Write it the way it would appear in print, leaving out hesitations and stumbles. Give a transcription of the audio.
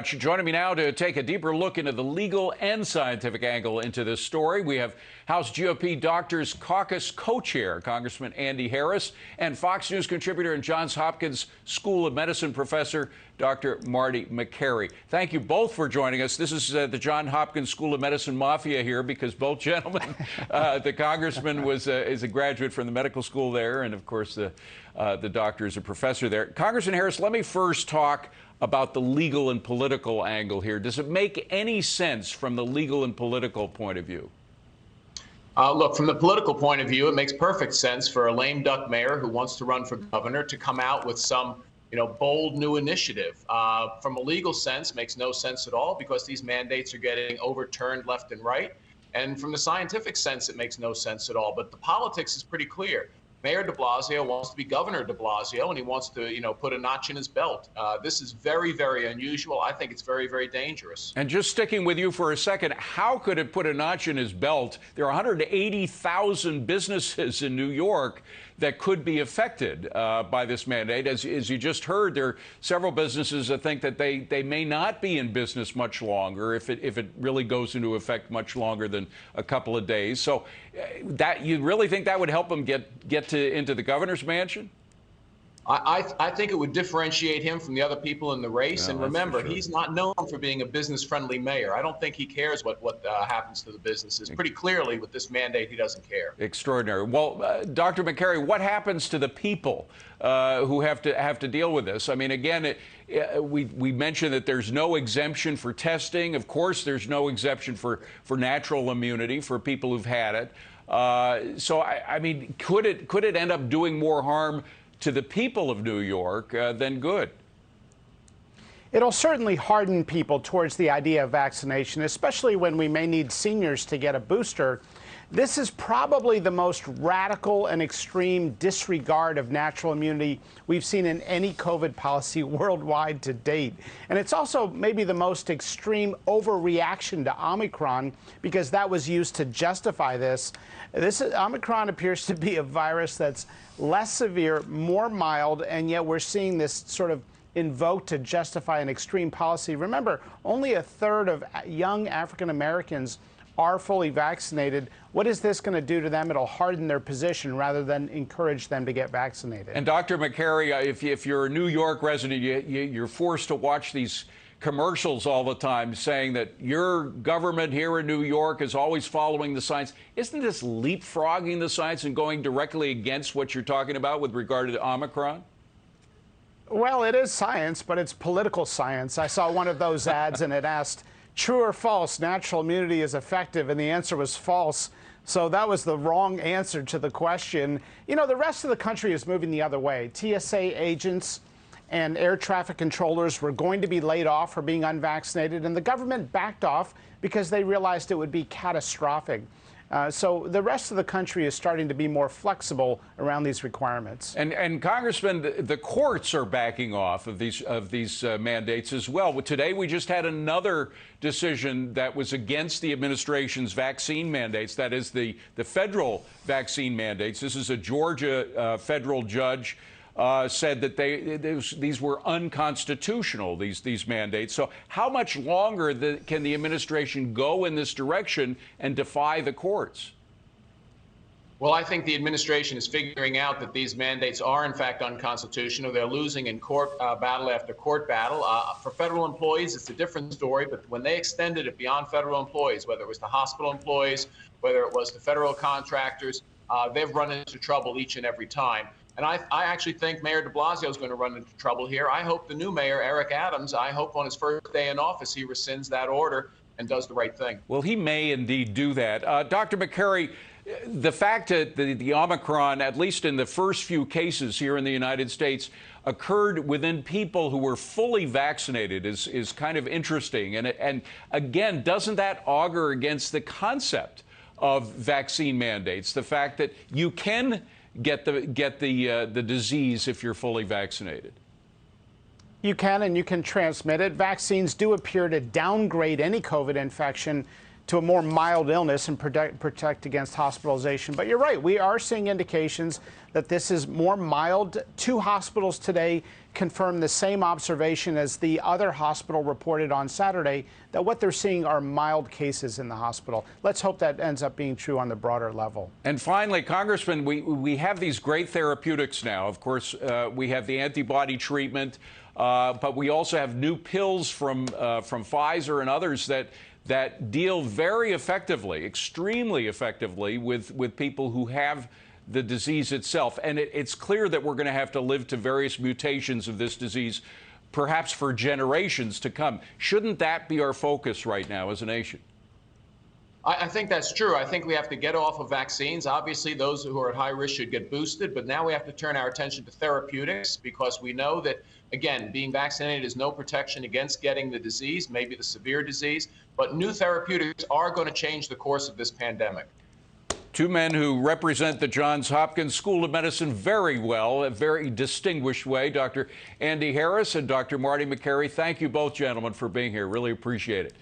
Joining me now to take a deeper look into the legal and scientific angle into this story, we have House GOP Doctors Caucus co-chair, Congressman Andy Harris, and Fox News contributor and Johns Hopkins School of Medicine professor, Dr. Marty Makary. Thank you both for joining us. This is the Johns Hopkins School of Medicine mafia here, because both gentlemen, the congressman is a graduate from the medical school there, and of course the doctor is a professor there. Congressman Harris, let me first talk about the legal and political angle here. Does it make any sense from the legal and political point of view? Look, from the political point of view, it makes perfect sense for a lame duck mayor who wants to run for governor to come out with some, bold new initiative. From a legal sense, makes no sense at all, because these mandates are getting overturned left and right. And from the scientific sense, it makes no sense at all. But the politics is pretty clear. Mayor de Blasio wants to be Governor de Blasio, and he wants to, put a notch in his belt. This is very, very unusual. I think it's very, very dangerous. And just sticking with you for a second, how could it put a notch in his belt? There are 180,000 businesses in New York that could be affected by this mandate. As you just heard, there are several businesses that think that they may not be in business much longer if it really goes into effect much longer than a couple of days. So that you really think that would help him get into the governor's mansion? I think it would differentiate him from the other people in the race. Yeah, and remember, sure. He's not known for being a business-friendly mayor. I don't think he cares what happens to the businesses. Pretty clearly, with this mandate, he doesn't care. Extraordinary. Well, Dr. Makary, what happens to the people who have to deal with this? I mean, again, we mentioned that there's no exemption for testing. Of course, there's no exemption for natural immunity for people who've had it. So, I mean, could it end up doing more harm to the people of New York than good? It'll certainly harden people towards the idea of vaccination, especially when we may need seniors to get a booster. This is probably the most radical and extreme disregard of natural immunity we've seen in any COVID policy worldwide to date. And it's also maybe the most extreme overreaction to Omicron, because that was used to justify this. Omicron appears to be a virus that's less severe, more mild, and yet we're seeing this sort of invoked to justify an extreme policy. Remember, only a third of young African Americans are fully vaccinated. What is this going to do to them? It'll harden their position rather than encourage them to get vaccinated. And Dr. Makary, if you're a New York resident, you're forced to watch these commercials all the time saying that your government here in New York is always following the science. Isn't this leapfrogging the science and going directly against what you're talking about with regard to Omicron? Well, it is science, but it's political science. I saw one of those ads and it asked, true or false, natural immunity is effective, and the answer was false. So that was the wrong answer to the question. The rest of the country is moving the other way. TSA agents and air traffic controllers were going to be laid off for being unvaccinated, and the government backed off because they realized it would be catastrophic. So the rest of the country is starting to be more flexible around these requirements. And Congressman, the courts are backing off of these mandates as well. Today we just had another decision that was against the administration's vaccine mandates. That is the federal vaccine mandates. This is a Georgia federal judge. Said that these were unconstitutional, these mandates. So how much longer can the administration go in this direction and defy the courts? Well, I think the administration is figuring out that these mandates are, in fact, unconstitutional. They're losing in court battle after court battle. For federal employees, it's a different story. But when they extended it beyond federal employees, whether it was to hospital employees, whether it was to federal contractors, they've run into trouble each and every time. And I actually think Mayor de Blasio is going to run into trouble here. I hope the new mayor, Eric Adams, I hope on his first day in office he rescinds that order and does the right thing. Well, he may indeed do that. Dr. Makary, the fact that the Omicron, at least in the first few cases here in the United States, occurred within people who were fully vaccinated is kind of interesting. And again, doesn't that augur against the concept of vaccine mandates? The fact that you can get the disease if you're fully vaccinated. You can, and you can transmit it. Vaccines do appear to downgrade any COVID infection to a more mild illness and protect against hospitalization. But you're right, we are seeing indications that this is more mild. 2 hospitals today confirm the same observation as the other hospital reported on Saturday, that what they're seeing are mild cases in the hospital. Let's hope that ends up being true on the broader level. And finally, Congressman, we have these great therapeutics now. Of course, we have the antibody treatment, but we also have new pills from Pfizer and others that deal very effectively, extremely effectively, with people who have the disease itself. And it's clear that we're going to have to live to various mutations of this disease, perhaps for generations to come. Shouldn't that be our focus right now as a nation? I think that's true. I think we have to get off of vaccines. Obviously, those who are at high risk should get boosted, but now we have to turn our attention to therapeutics, because we know that, again, being vaccinated is no protection against getting the disease, maybe the severe disease, but new therapeutics are going to change the course of this pandemic. Two men who represent the Johns Hopkins School of Medicine very well, a very distinguished way. Dr. Andy Harris and Dr. Marty Makary, thank you both, gentlemen, for being here. Really appreciate it.